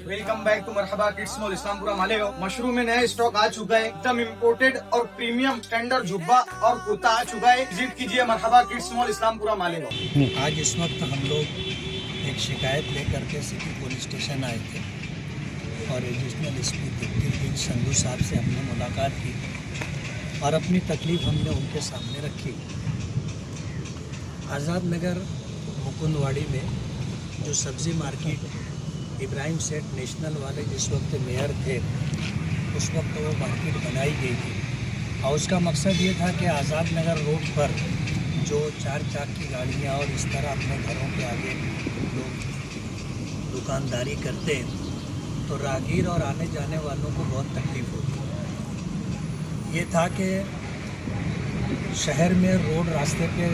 Welcome back to Marhaba kids mall Islampura Malegaon. मशरूम में नया स्टॉक आ चुका है, एकदम इम्पोर्टेड और प्रीमियम स्टैंडर्ड जुब्बा और कुर्ता आ चुका है। विजिट कीजिए मरहबा किड्स मॉल इस्लामपुरा मालेगांव। आज इस वक्त हम लोग एक शिकायत लेकर के सिटी पुलिस स्टेशन आए थे और रीजनल एसपी दिग्विजय संधू साहब से हमने मुलाकात की और अपनी तकलीफ़ हमने उनके सामने रखी। आज़ाद नगर मुकुंदवाड़ी में जो सब्ज़ी मार्केट इब्राहिम सेठ नेशनल वाले जिस वक्त मेयर थे उस वक्त वो मार्केट बनाई गई थी और उसका मकसद ये था कि आज़ाद नगर रोड पर जो 4 चाक की गाड़ियाँ और इस तरह अपने घरों के आगे लोग दुकानदारी करते हैं तो राहगीर और आने जाने वालों को बहुत तकलीफ़ होती। ये था कि शहर में रोड रास्ते पे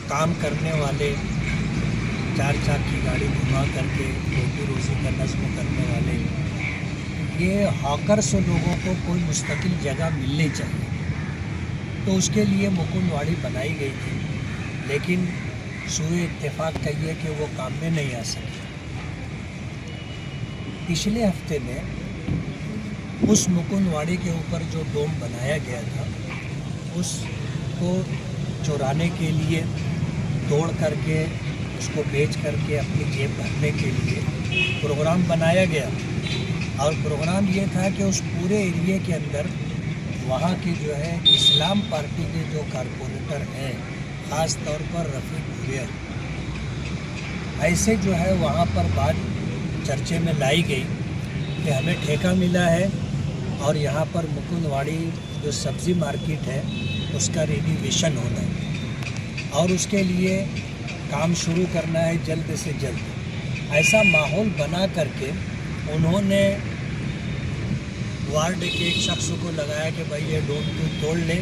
काम करने वाले 4 चाक की गाड़ी घुमा करके रोटी रोज़ी का नज़्म करने वाले ये हॉकर्स लोगों को कोई मुस्तकिल जगह मिलनी चाहिए, तो उसके लिए मुकुंदवाड़ी बनाई गई थी, लेकिन सूए इत्तेफाक कहिए कि वो काम में नहीं आ सकी। पिछले हफ्ते में उस मुकुंदवाड़ी के ऊपर जो डोम बनाया गया था उसको चुराने के लिए, तोड़ करके उसको बेच करके अपनी जेब भरने के लिए प्रोग्राम बनाया गया और प्रोग्राम ये था कि उस पूरे एरिया के अंदर वहाँ के जो है इस्लाम पार्टी के जो कारपोरेटर हैं, ख़ास तौर पर रफ़ीक हुरैर, ऐसे जो है वहाँ पर बात चर्चे में लाई गई कि हमें ठेका मिला है और यहाँ पर मुकुंदवाड़ी जो सब्ज़ी मार्केट है उसका रेनोवेशन होना है और उसके लिए काम शुरू करना है जल्द से जल्द। ऐसा माहौल बना करके उन्होंने वार्ड के एक शख्स को लगाया कि भाई ये डोम तू तोड़ ले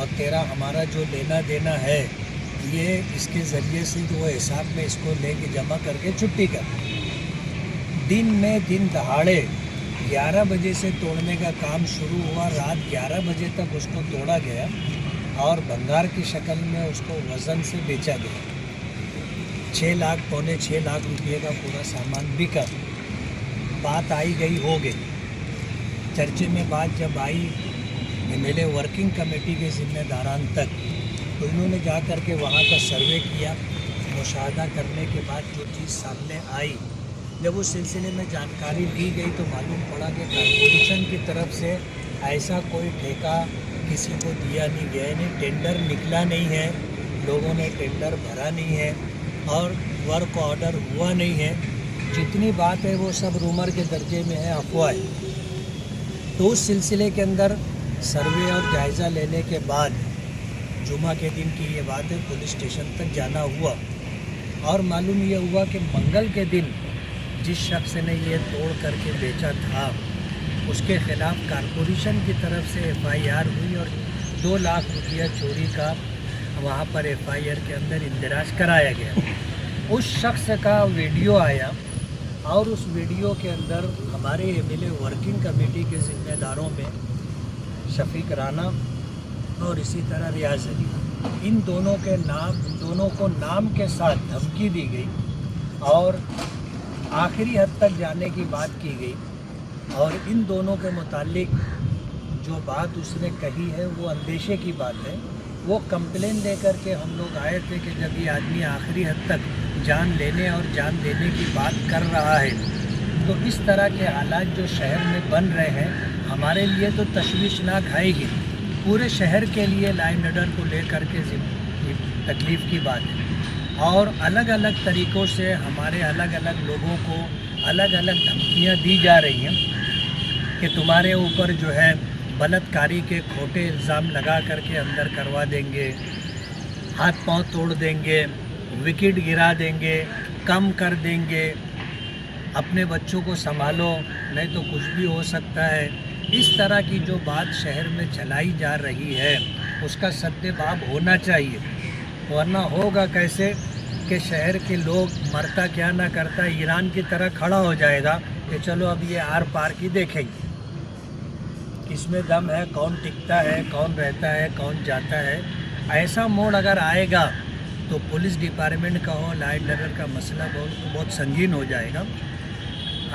और तेरा हमारा जो लेना देना है ये इसके ज़रिए से जो हिसाब में इसको लेके जमा करके छुट्टी कर। दिन में दिन दहाड़े 11 बजे से तोड़ने का काम शुरू हुआ, रात 11 बजे तक उसको तोड़ा गया और भंगार की शक्ल में उसको वज़न से बेचा गया। 6 लाख पौने 6 लाख रुपये का पूरा सामान बिका। बात आई गई हो गई, चर्चे में बात जब आई एमएलए वर्किंग कमेटी के ज़िम्मेदारान तक, तो इन्होंने जा कर के वहाँ का सर्वे किया। मुशाहदा करने के बाद जो चीज़ सामने आई, जब उस सिलसिले में जानकारी ली गई तो मालूम पड़ा कि कॉर्पोरेशन की तरफ से ऐसा कोई ठेका किसी को दिया नहीं गया, नहीं टेंडर निकला नहीं है, लोगों ने टेंडर भरा नहीं है और वर्क ऑर्डर हुआ नहीं है। जितनी बात है वो सब रूमर के दर्जे में है, अफवाह है। तो उस सिलसिले के अंदर सर्वे और जायज़ा लेने के बाद जुमा के दिन की ये बात है, पुलिस स्टेशन तक जाना हुआ और मालूम ये हुआ कि मंगल के दिन जिस शख्स ने ये तोड़ करके बेचा था उसके ख़िलाफ़ कॉर्पोरेशन की तरफ से FIR हुई और 2 लाख रुपया चोरी का वहाँ पर FIR के अंदर इंदराज कराया गया। उस शख्स का वीडियो आया और उस वीडियो के अंदर हमारे एमएलए वर्किंग कमेटी के ज़िम्मेदारों में शफीक राना और इसी तरह रियाज अली, इन दोनों को नाम के साथ धमकी दी गई और आखिरी हद तक जाने की बात की गई और इन दोनों के मुतालिक जो बात उसने कही है वो अंदेशे की बात है। वो कंप्लेन दे करके हम लोग आए थे कि जब ये आदमी आखिरी हद तक जान लेने और जान देने की बात कर रहा है तो इस तरह के हालात जो शहर में बन रहे हैं हमारे लिए तो तशवीशनाक है ही, पूरे शहर के लिए लाइन ऑर्डर को लेकर के तकलीफ़ की बात है और अलग अलग तरीक़ों से हमारे अलग अलग लोगों को अलग अलग धमकियाँ दी जा रही हैं कि तुम्हारे ऊपर जो है बलात्कारी के खोटे इल्ज़ाम लगा करके अंदर करवा देंगे, हाथ पांव तोड़ देंगे, विकेट गिरा देंगे, कम कर देंगे, अपने बच्चों को संभालो नहीं तो कुछ भी हो सकता है। इस तरह की जो बात शहर में चलाई जा रही है उसका सद्देबाब होना चाहिए, वरना होगा कैसे कि शहर के लोग मरता क्या ना करता ईरान की तरह खड़ा हो जाएगा कि चलो अब ये आर पार की देखेंगे, किसमें दम है, कौन टिकता है, कौन रहता है, कौन जाता है। ऐसा मोड़ अगर आएगा तो पुलिस डिपार्टमेंट का हो, लाइन ऑर्डर का मसला बहुत संगीन हो जाएगा।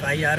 FIR